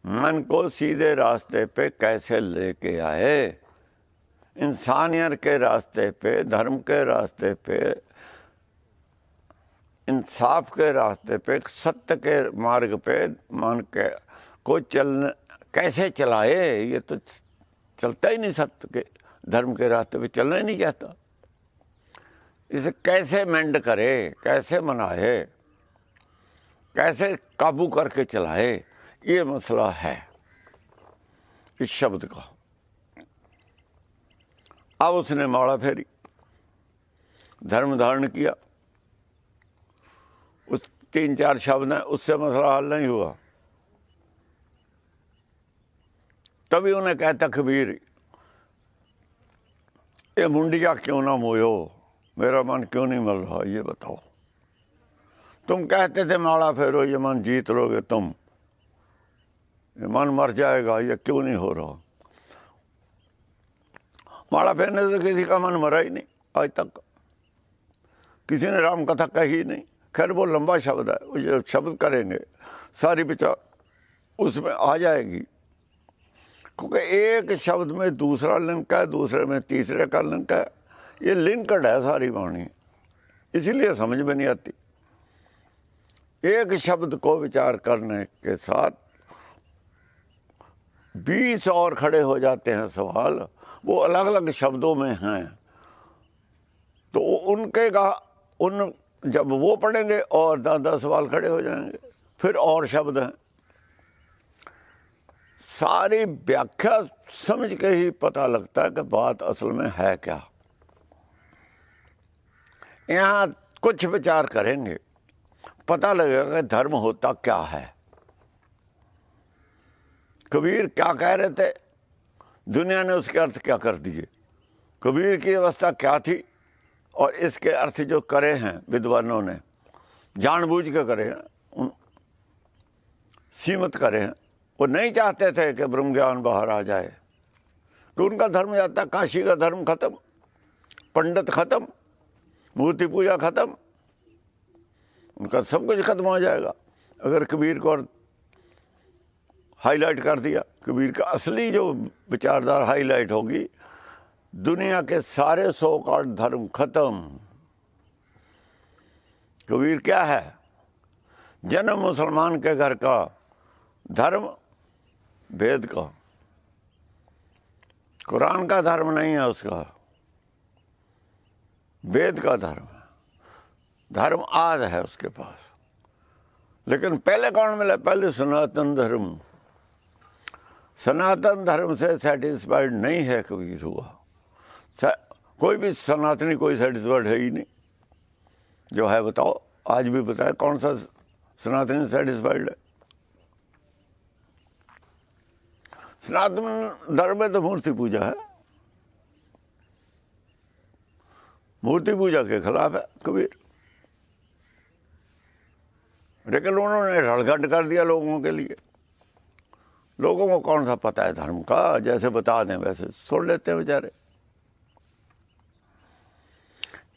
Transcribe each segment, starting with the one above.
मन को सीधे रास्ते पे कैसे लेके आए, इंसानियत के रास्ते पे, धर्म के रास्ते पे, इंसाफ के रास्ते पे, सत्य के मार्ग पे मन के को कैसे चलाए। ये तो चलता ही नहीं, सत्य के धर्म के रास्ते पे चलना ही नहीं चाहता। इसे कैसे मेंड करे, कैसे मनाए, कैसे काबू करके चलाए, ये मसला है इस शब्द का। अब उसने माला फेरी, धर्म धारण किया, उस 3-4 शब्द हैं, उससे मसला हल नहीं हुआ। तभी उन्हें कहता कबीर, ये मुंडिया क्यों ना मोयो, मेरा मन क्यों नहीं मिल रहा, ये बताओ। तुम कहते थे माला फेरो ये मन जीत लोगे तुम, ये मन मर जाएगा, ये क्यों नहीं हो रहा। माला फेरने से किसी का मन मरा ही नहीं आज तक, किसी ने राम कथा कही नहीं। खैर वो लंबा शब्द है, वो जो शब्द करेंगे सारी विचार उसमें आ जाएगी, क्योंकि एक शब्द में दूसरा लिंक है, दूसरे में तीसरे का लिंक है, ये लिंकड है सारी वाणी, इसीलिए समझ में नहीं आती। एक शब्द को विचार करने के साथ 20 और खड़े हो जाते हैं सवाल, वो अलग अलग शब्दों में हैं, तो उनके का उन जब वो पढ़ेंगे और 10-10 सवाल खड़े हो जाएंगे, फिर और शब्द हैं। सारी व्याख्या समझ के ही पता लगता है कि बात असल में है क्या। यहाँ कुछ विचार करेंगे, पता लगेगा कि धर्म होता क्या है। कबीर क्या कह रहे थे, दुनिया ने उसके अर्थ क्या कर दिए, कबीर की अवस्था क्या थी, और इसके अर्थ जो करे हैं विद्वानों ने, जानबूझ के करे हैं, सीमित करे हैं। वो नहीं चाहते थे कि ब्रह्म ज्ञान बाहर आ जाए, कि उनका धर्म जाता, काशी का धर्म खत्म, पंडित खत्म, मूर्ति पूजा खत्म, उनका सब कुछ खत्म हो जाएगा अगर कबीर को हाईलाइट कर दिया। कबीर का असली जो विचारधारा हाईलाइट होगी, दुनिया के सारे 100 का धर्म खत्म। कबीर क्या है, जन्म मुसलमान के घर का, धर्म वेद का, कुरान का धर्म नहीं है उसका, वेद का धर्म है, धर्म आद है उसके पास। लेकिन पहले कौन मिला, पहले सनातन धर्म। सनातन धर्म से सेटिस्फाइड नहीं है कबीर हुआ, कोई भी सनातनी कोई सेटिस्फाइड है ही नहीं। जो है बताओ, आज भी बताए कौन सा सनातनी सेटिस्फाइड है। सनातन धर्म में तो मूर्ति पूजा है, मूर्ति पूजा के खिलाफ है कबीर। लेकिन उन्होंने रड़गट कर दिया लोगों के लिए। लोगों को कौन सा पता है धर्म का, जैसे बता दें वैसे सुन लेते हैं बेचारे।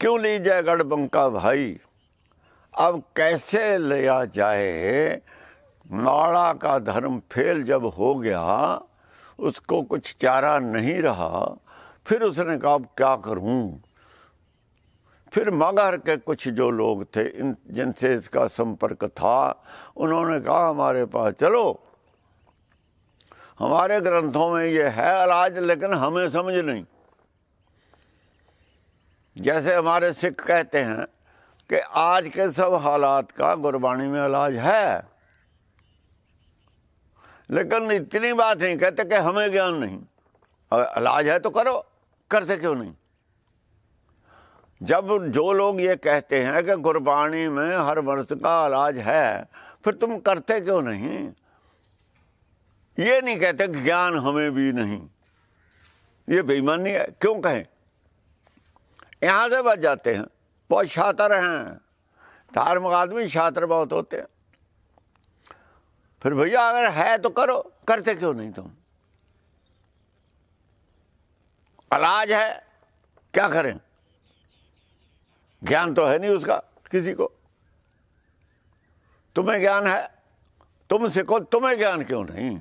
क्यों ली जाए गढ़बंका भाई, अब कैसे लिया जाए। नाड़ा का धर्म फेल जब हो गया, उसको कुछ चारा नहीं रहा, फिर उसने कहा अब क्या करूं। फिर मगहर के कुछ जो लोग थे, जिनसे इसका संपर्क था, उन्होंने कहा हमारे पास चलो, हमारे ग्रंथों में ये है इलाज, लेकिन हमें समझ नहीं। जैसे हमारे सिख कहते हैं कि आज के सब हालात का गुरबाणी में इलाज है, लेकिन इतनी बात नहीं कहते कि हमें ज्ञान नहीं। इलाज है तो करो, करते क्यों नहीं। जब जो लोग ये कहते हैं कि गुरबाणी में हर मर्ज का इलाज है, फिर तुम करते क्यों नहीं। ये नहीं कहते कि ज्ञान हमें भी नहीं, ये बेईमानी है। क्यों कहें, यहाँ से बच जाते हैं। बहुत शातिर हैं, धार्मिक आदमी शातिर बहुत होते हैं। फिर भैया अगर है तो करो, करते क्यों नहीं तुम। इलाज है, क्या करें, ज्ञान तो है नहीं उसका किसी को। तुम्हें ज्ञान है, तुम सीखो, तुम्हें ज्ञान क्यों नहीं।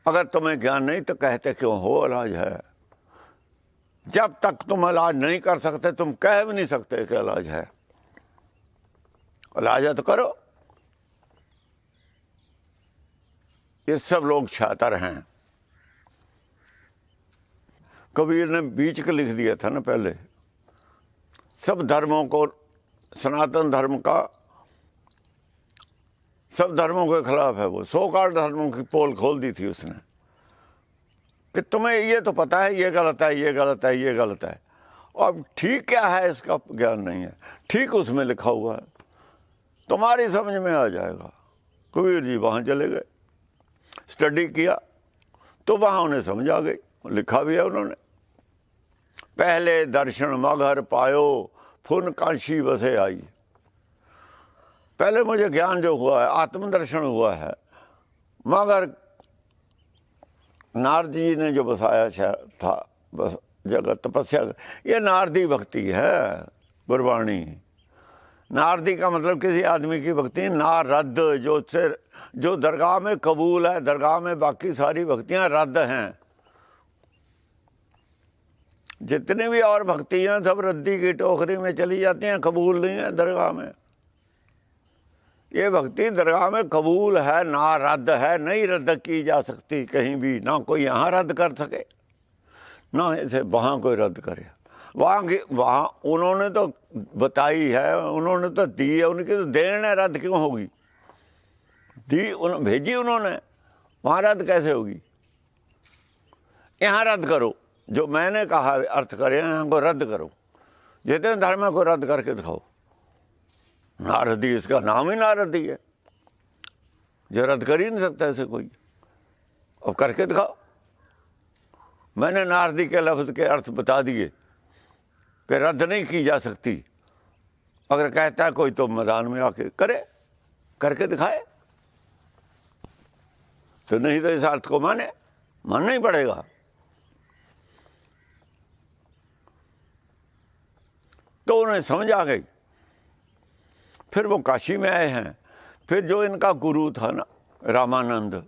अगर तुम्हें ज्ञान नहीं तो कहते क्यों हो इलाज है। जब तक तुम इलाज नहीं कर सकते तुम कह भी नहीं सकते कि इलाज है। इलाज है तो करो। ये सब लोग छात्र हैं। कबीर ने बीच के लिख दिया था ना पहले, सब धर्मों को, सनातन धर्म का सब धर्मों के खिलाफ है वो। 100 काल धर्मों की पोल खोल दी थी उसने कि तुम्हें ये तो पता है ये गलत है, ये गलत है, ये गलत है, अब ठीक क्या है इसका ज्ञान नहीं है। ठीक उसमें लिखा हुआ है, तुम्हारी समझ में आ जाएगा। कबीर जी वहाँ चले गए, स्टडी किया तो वहाँ उन्हें समझ आ गई। लिखा भी है उन्होंने, पहले दर्शन मगर पायो फुन कांशी बसे आई। पहले मुझे ज्ञान जो हुआ है, आत्मदर्शन हुआ है, मगर नारद जी ने जो बसाया था बस जगत तपस्या, ये नारदी भक्ति है। गुरबाणी नारदी का मतलब किसी आदमी की भक्ति, नारद जो दरगाह में कबूल है, दरगाह में बाकी सारी भक्तियां रद्द हैं। जितनी भी और भक्तियां सब रद्दी की टोकरी में चली जाती हैं, कबूल नहीं है दरगाह में। ये भक्ति दरगाह में कबूल है, ना रद्द है, नहीं रद्द की जा सकती कहीं भी, ना कोई यहाँ रद्द कर सके ना इसे वहाँ कोई रद्द करे। वहाँ उन्होंने तो बताई है, उन्होंने तो दी है, उनकी तो देन है, रद्द क्यों होगी? भेजी उन्होंने, वहाँ रद्द कैसे होगी? यहाँ रद्द करो, जो मैंने कहा अर्थ करे यहाँ को रद्द करो। जितने धर्म को रद्द करके दिखाओ। नारदी, इसका नाम ही नारदी है, जो रद्द कर ही नहीं सकता ऐसे कोई। अब करके दिखाओ। मैंने नारदी के लफ्ज़ के अर्थ बता दिए कि रद्द नहीं की जा सकती। अगर कहता है कोई तो मैदान में आके करे, करके दिखाए, तो नहीं तो इस अर्थ को मानना ही पड़ेगा। तो उन्हें समझ आ गई। फिर वो काशी में आए हैं। फिर जो इनका गुरु था ना रामानंद,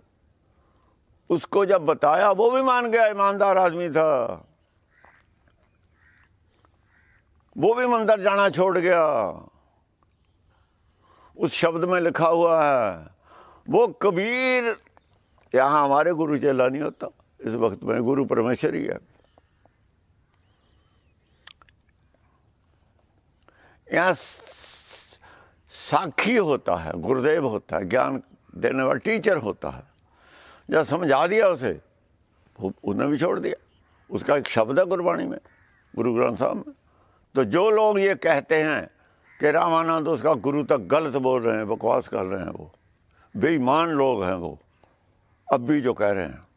उसको जब बताया वो भी मान गया, ईमानदार आदमी था। वो भी मंदिर जाना छोड़ गया। उस शब्द में लिखा हुआ है, वो कबीर, यहाँ हमारे गुरु चेला नहीं होता, इस वक्त में गुरु परमेश्वर ही है। यहाँ साक्षी होता है, गुरुदेव होता है, ज्ञान देने वाला टीचर होता है। जब समझा दिया उसे, उसने भी छोड़ दिया। उसका एक शब्द है गुरबाणी में, गुरु ग्रंथ साहब में। तो जो लोग ये कहते हैं कि रामानंद उसका गुरु तक गलत बोल रहे हैं, बकवास कर रहे हैं, वो बेईमान लोग हैं। वो अब भी जो कह रहे हैं,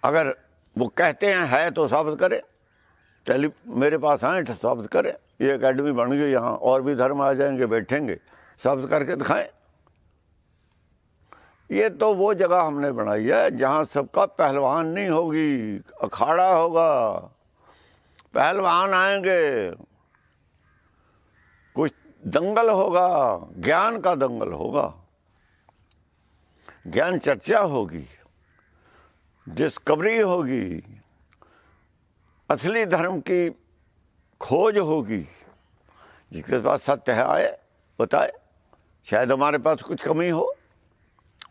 अगर वो कहते हैं है तो साबित करें। मेरे पास आए साबित करें। ये एकेडमी बन गई, यहाँ और भी धर्म आ जाएंगे, बैठेंगे, साबित करके दिखाएं। ये तो वो जगह हमने बनाई है जहाँ सबका पहलवान नहीं होगी, अखाड़ा होगा, पहलवान आएंगे, कुछ दंगल होगा, ज्ञान का दंगल होगा, ज्ञान चर्चा होगी, डिस्कवरी होगी, असली धर्म की खोज होगी। जिसके पास सत्य है आए बताए। शायद हमारे पास कुछ कमी हो,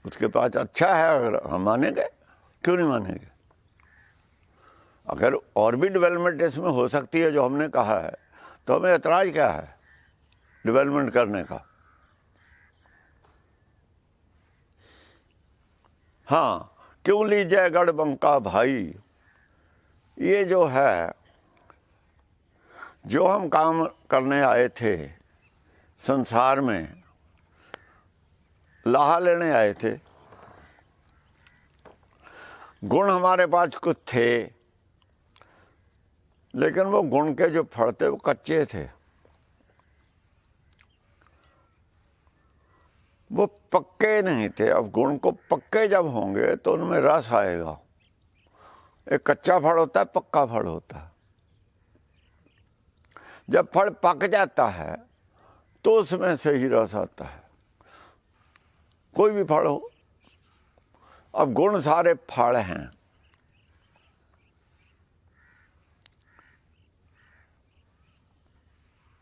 उसके पास अच्छा है, अगर हम मानेंगे, क्यों नहीं मानेंगे? अगर और भी डेवलपमेंट इसमें हो सकती है जो हमने कहा है, तो हमें ऐतराज़ क्या है डेवलपमेंट करने का? हाँ, क्यों लीजिए गढ़बंका भाई, ये जो है, जो हम काम करने आए थे संसार में, लाहा लेने आए थे। गुण हमारे पास कुछ थे, लेकिन वो गुण के जो फल थे वो कच्चे थे, वो पक्के नहीं थे। अब गुण को पक्के जब होंगे तो उनमें रस आएगा। एक कच्चा फल होता है, पक्का फल होता है। जब फल पक जाता है तो उसमें से ही रस आता है। कोई भी फल हो। अब गुण सारे फल हैं।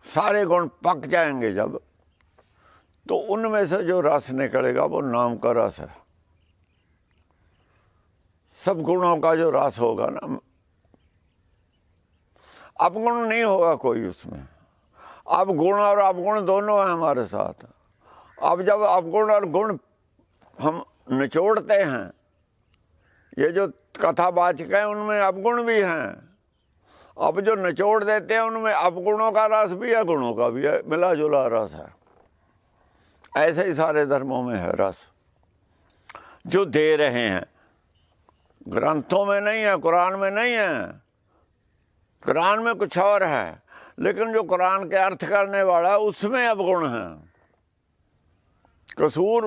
सारे गुण पक जाएंगे जब, तो उनमें से जो रस निकलेगा वो नाम का रस है। सब गुणों का जो रस होगा ना, अपगुण नहीं होगा कोई उसमें। अवगुण और अवगुण दोनों हैं हमारे साथ। अब जब अवगुण और गुण हम निचोड़ते हैं, ये जो कथावाचक हैं उनमें अवगुण भी हैं, अब जो निचोड़ देते हैं उनमें अवगुणों का रस भी है, गुणों का भी है, मिला जुला रस है। ऐसे ही सारे धर्मों में है रस जो दे रहे हैं। ग्रंथों में नहीं है, कुरान में नहीं है। कुरान में कुछ और है, लेकिन जो कुरान के अर्थ करने वाला उसमें अवगुण है। कसूर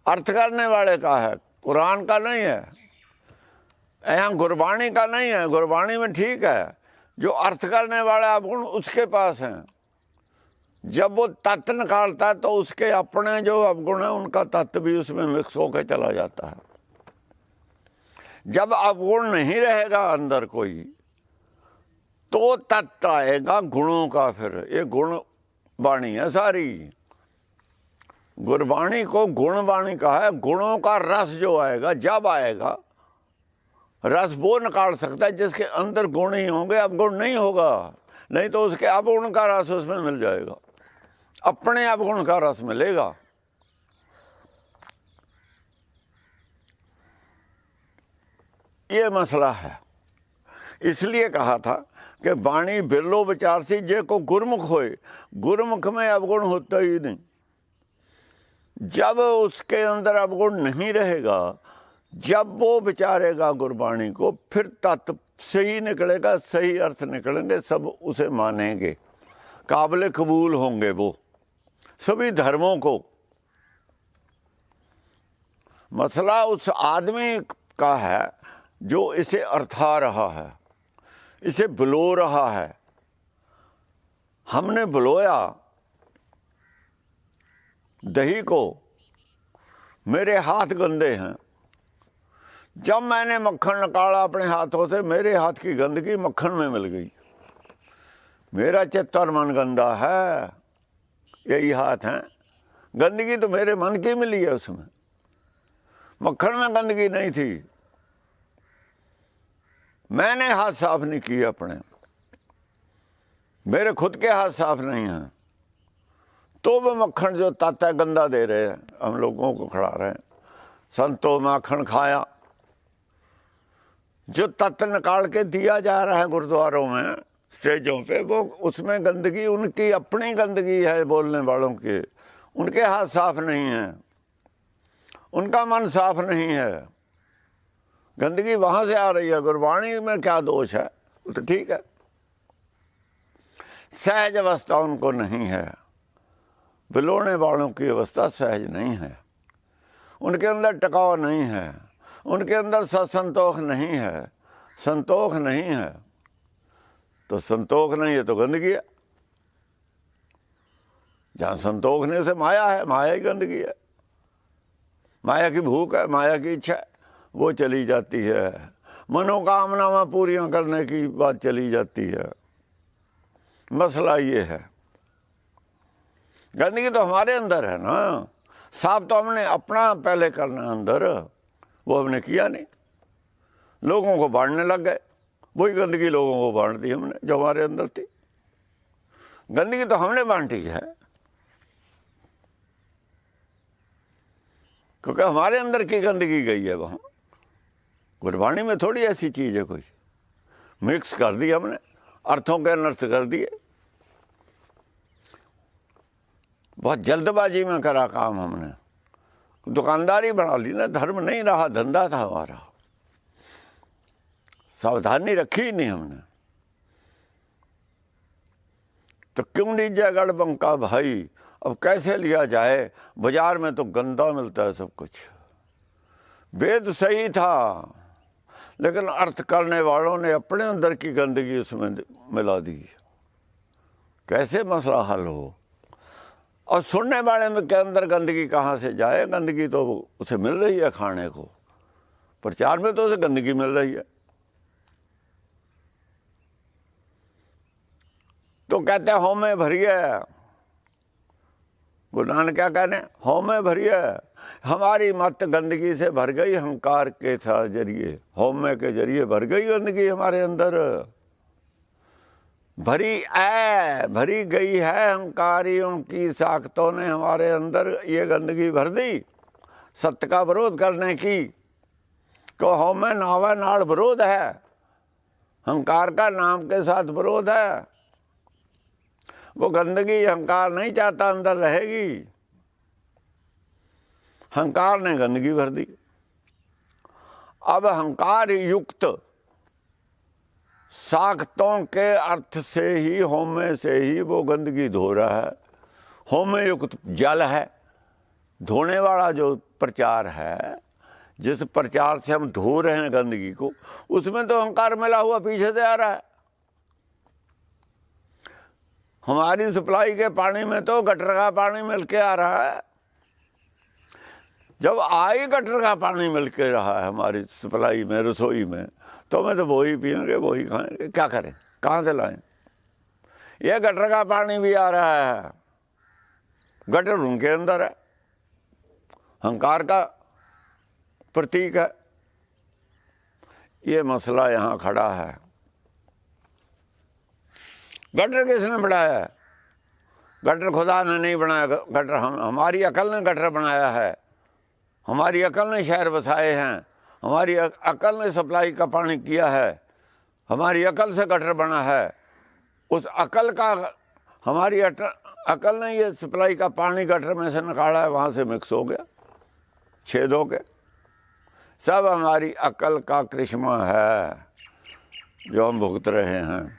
अर्थ करने वाले का है, कुरान का नहीं है। यहाँ गुरबाणी का नहीं है, गुरबाणी में ठीक है, जो अर्थ करने वाला अवगुण उसके पास है। जब वो तत्व निकालता है तो उसके अपने जो अवगुण है उनका तत्व भी उसमें मिक्स होकर चला जाता है। जब अवगुण नहीं रहेगा अंदर कोई, तो तत्व आएगा गुणों का। फिर ये गुण वाणी है सारी। गुरबाणी को गुण वाणी कहा है। गुणों का रस जो आएगा, जब आएगा रस वो निकाल सकता है जिसके अंदर गुण ही होंगे, अवगुण नहीं होगा। नहीं तो उसके अवगुण का रस उसमें मिल जाएगा, अपने अवगुण का रस मिलेगा। ये मसला है। इसलिए कहा था कि वाणी बिरलो विचार सी जे को गुरमुख होए। गुरमुख में अवगुण होता ही नहीं। जब उसके अंदर अवगुण नहीं रहेगा, जब वो विचारेगा गुरबाणी को, फिर तत्व सही निकलेगा, सही अर्थ निकलेंगे, सब उसे मानेंगे, काबिल कबूल होंगे वो सभी धर्मों को। मसला उस आदमी का है जो इसे अर्था रहा है, इसे बुलो रहा है। हमने बुलोया दही को, मेरे हाथ गंदे हैं। जब मैंने मक्खन निकाला अपने हाथों से, मेरे हाथ की गंदगी मक्खन में मिल गई। मेरा चित्त और मन गंदा है, यही हाथ है। गंदगी तो मेरे मन की मिली है, उसमें मक्खन में गंदगी नहीं थी। मैंने हाथ साफ नहीं किए अपने, मेरे खुद के हाथ साफ नहीं हैं, तो वो मक्खन जो ताता गंदा दे रहे हैं, हम लोगों को खड़ा रहे हैं। संतों माखन खाया, जो तत्व निकाल के दिया जा रहा है गुरुद्वारों में, स्टेजों पे, वो उसमें गंदगी उनकी अपनी गंदगी है, बोलने वालों की। उनके हाथ साफ नहीं है, उनका मन साफ नहीं है, गंदगी वहां से आ रही है। गुरबाणी में क्या दोष है? तो ठीक है, सहज अवस्था उनको नहीं है। बिलोने वालों की अवस्था सहज नहीं है, उनके अंदर टकाव नहीं है, उनके अंदर सत्संतोष नहीं है, संतोष नहीं है। तो संतोष नहीं है तो गंदगी है। जहाँ संतोष नहीं, उसे माया है, माया ही गंदगी है। माया की भूख है, माया की इच्छा है, वो चली जाती है। मनोकामना में पूरियां करने की बात चली जाती है। मसला ये है, गंदगी तो हमारे अंदर है ना। साफ तो हमने अपना पहले करना अंदर, वो हमने किया नहीं, लोगों को बांटने लग गए। वही गंदगी लोगों को बांट दी हमने जो हमारे अंदर थी। गंदगी तो हमने बांटी है, क्योंकि हमारे अंदर की गंदगी गई है वहाँ। गुरबाणी में थोड़ी ऐसी चीज़ है कोई, मिक्स कर दी हमने, अर्थों के अनर्थ कर दिए। बहुत जल्दबाजी में करा काम हमने, दुकानदारी बना ली ना, धर्म नहीं रहा, धंधा था हमारा। सावधानी रखी ही नहीं हमने। तो क्यों लीजिए गढ़ बंका भाई, अब कैसे लिया जाए? बाजार में तो गंदा मिलता है सब कुछ। वेद सही था, लेकिन अर्थ करने वालों ने अपने अंदर की गंदगी उसमें मिला दी। कैसे मसला हल हो? और सुनने वाले में के अंदर गंदगी कहाँ से जाए? गंदगी तो उसे मिल रही है खाने को, प्रचार में तो उसे गंदगी मिल रही है। तो कहते हैं होमे भरिए, गुरु नानक क्या कहने, होमे भरिए, हमारी मत गंदगी से भर गई अहंकार के जरिए, होमे के जरिए भर गई गंदगी हमारे अंदर, भरी गई है अहंकारियों की साख्तों ने हमारे अंदर ये गंदगी भर दी, सत्य का विरोध करने की। तो होमे नावे नाड़ विरोध है, अहंकार का नाम के साथ विरोध है। वो गंदगी अहंकार नहीं चाहता अंदर रहेगी, अहंकार ने गंदगी भर दी। अब अहंकार युक्त साख्तों के अर्थ से ही, होमे से ही वो गंदगी धो रहा है। होमे युक्त जल है, धोने वाला जो प्रचार है, जिस प्रचार से हम धो रहे हैं गंदगी को, उसमें तो अहंकार मिला हुआ पीछे से आ रहा है। हमारी सप्लाई के पानी में तो गटर का पानी मिल के आ रहा है। जब आई गटर का पानी मिल के रहा है हमारी सप्लाई में, रसोई में, तो मैं तो वही पियेंगे, वही खाएंगे, क्या करें, कहाँ से लाएं? ये गटर का पानी भी आ रहा है, गटर उनके अंदर है, अहंकार का प्रतीक है। ये मसला यहाँ खड़ा है। गटर किसने बनाया है? गटर खुदा ने नहीं बनाया, गटर हमारी अकल ने गटर बनाया है। हमारी अकल ने शहर बसाए हैं, हमारी अकल ने सप्लाई का पानी किया है, हमारी अकल से गटर बना है। उस अकल का, हमारी अकल ने ये सप्लाई का पानी गटर में से निकाला है, वहाँ से मिक्स हो गया, छेद हो गया। सब हमारी अकल का करिश्मा है जो हम भुगत रहे हैं,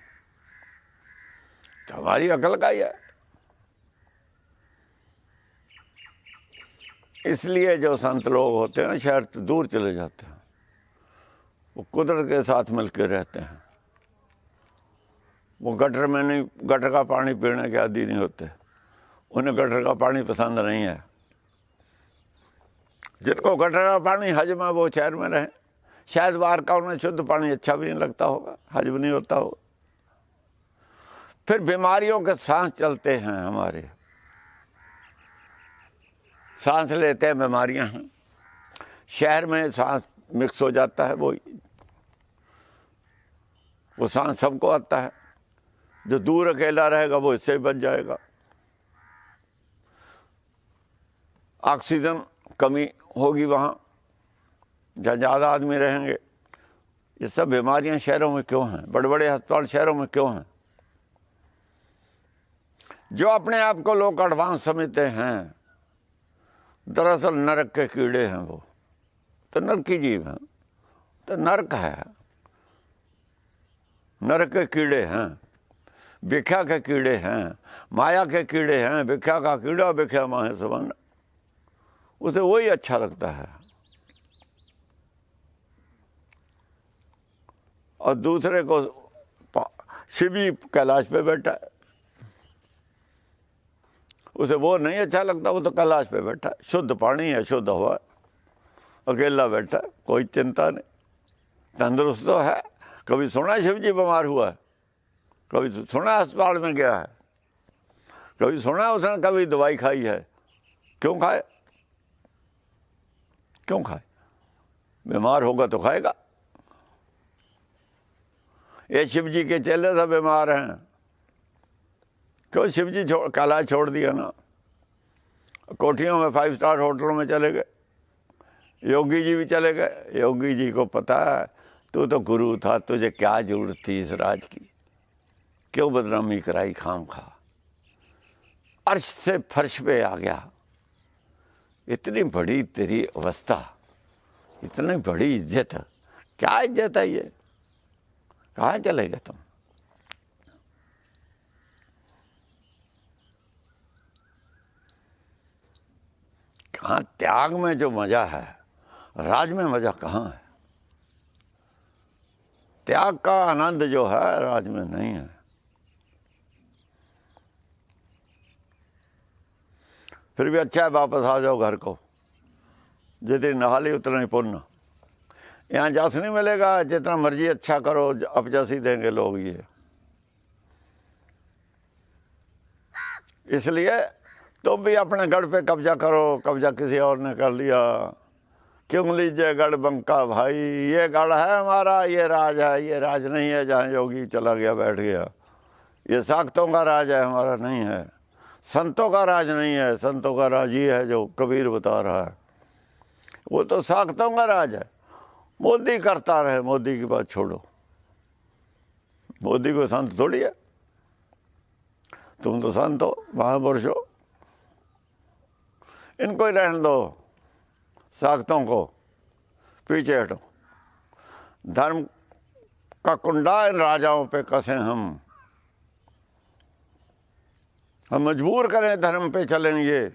तो हमारी अकल का ही है। इसलिए जो संत लोग होते हैं शहर से दूर चले जाते हैं, वो कुदरत के साथ मिलकर रहते हैं। वो गटर में नहीं, गटर का पानी पीने के आदी नहीं होते, उन्हें गटर का पानी पसंद नहीं है। जिनको गटर का पानी हजम है वो शहर में रहें। शायद बाहर का उन्हें शुद्ध पानी अच्छा भी नहीं लगता होगा, हजम नहीं होता होगा। फिर बीमारियों के सांस चलते हैं, हमारे सांस लेते हैं, बीमारियां हैं। शहर में सांस मिक्स हो जाता है, वो सांस सबको आता है। जो दूर अकेला रहेगा वो इससे बच जाएगा। ऑक्सीजन कमी होगी वहाँ जहाँ ज़्यादा आदमी रहेंगे। ये सब बीमारियां शहरों में क्यों हैं? बड़े बड़े अस्पताल शहरों में क्यों हैं? जो अपने आप को लोग एडवांस समझते हैं, दरअसल नरक के कीड़े हैं। वो तो नरक की जीव हैं, तो नरक है, नरक के कीड़े हैं, भिक्षा के कीड़े हैं, माया के कीड़े हैं। भिक्षा का कीड़ा भिक्षा माहे संबंध, उसे वही अच्छा लगता है। और दूसरे को शिव जी कैलाश पे बैठा है, उसे वो नहीं अच्छा लगता, वो तो कैलाश पे बैठा है, शुद्ध पानी है, शुद्ध हवा है, अकेला बैठा है, कोई चिंता नहीं, तंदुरुस्त तो है। कभी सुना शिव जी बीमार हुआ है? कभी सुना अस्पताल में गया है? कभी सुना उसने कभी दवाई खाई है? क्यों खाए? क्यों खाए? बीमार होगा तो खाएगा। ये शिव जी के चेले सब बीमार हैं, क्यों? शिव जी कैलाश छोड़ दिया ना, कोठियों में 5 स्टार होटलों में चले गए। योगी जी भी चले गए। योगी जी को पता है तू तो गुरु था, तुझे क्या जरूरत थी इस राज की, क्यों बदनामी कराई खाम खा। अर्श से फर्श पे आ गया। इतनी बड़ी तेरी अवस्था, इतनी बड़ी इज्जत, क्या इज्जत है ये? कहाँ चले गए तुम? कहाँ? त्याग में जो मजा है, राज में मजा कहाँ है? त्याग का आनंद जो है राज में नहीं है। फिर भी अच्छा है, वापस आ जाओ घर को। जितनी नहाली उतना ही पुण्य। यहाँ जस नहीं मिलेगा, जितना मर्जी अच्छा करो अपजस ही देंगे लोग ये। इसलिए तुम भी अपने गढ़ पे कब्जा करो, कब्जा किसी और ने कर लिया क्यों लीजिए गढ़ बंका भाई, ये गढ़ है हमारा, ये राज है, ये राज नहीं है जहाँ योगी चला गया बैठ गया। ये साख्तों का राज है, हमारा नहीं है। संतों का राज नहीं है, संतों का राज ये है जो कबीर बता रहा है। वो तो साख्तों का राज है। मोदी करता रहे, मोदी की बात छोड़ो। मोदी को संत थोड़ी है, तुम तो संत हो, महापुरुष हो। इनको ही रहने दो, साख्तों को पीछे हटो। धर्म का कुंडा इन राजाओं पे कसे हम मजबूर करें धर्म पे चलेंगे,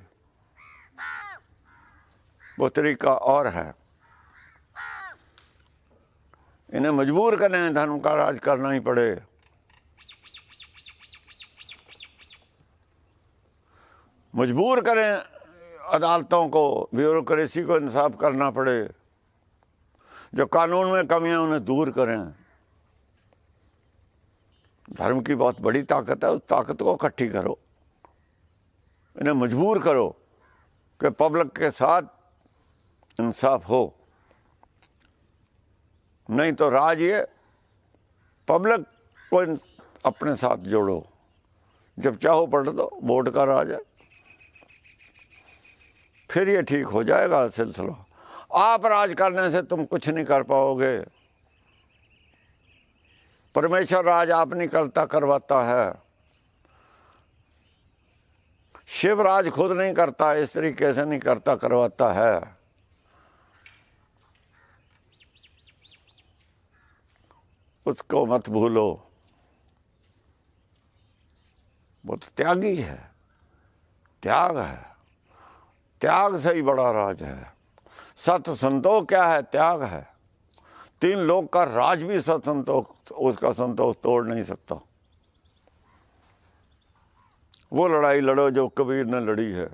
वो तरीका और है। इन्हें मजबूर करें धर्म का राज करना ही पड़े। मजबूर करें अदालतों को, ब्यूरोक्रेसी को इंसाफ करना पड़े। जो कानून में कमियां उन्हें दूर करें। धर्म की बहुत बड़ी ताकत है, उस ताकत को इकट्ठी करो। इन्हें मजबूर करो कि पब्लिक के साथ इंसाफ हो। नहीं तो राज ये पब्लिक को अपने साथ जोड़ो। जब चाहो पढ़ दो, वोट का राज है, फिर ये ठीक हो जाएगा सिलसिला। आप राज करने से तुम कुछ नहीं कर पाओगे। परमेश्वर राज आप नहीं करता, करवाता है। शिव राज खुद नहीं करता, इस तरीके से नहीं करता, करवाता है। उसको मत भूलो। वो तो त्यागी है, त्याग है। त्याग से ही बड़ा राज है। सत संतोष क्या है? त्याग है। 3 लोग का राज भी सत संतोष उसका संतोष तोड़ नहीं सकता। वो लड़ाई लड़ो जो कबीर ने लड़ी है।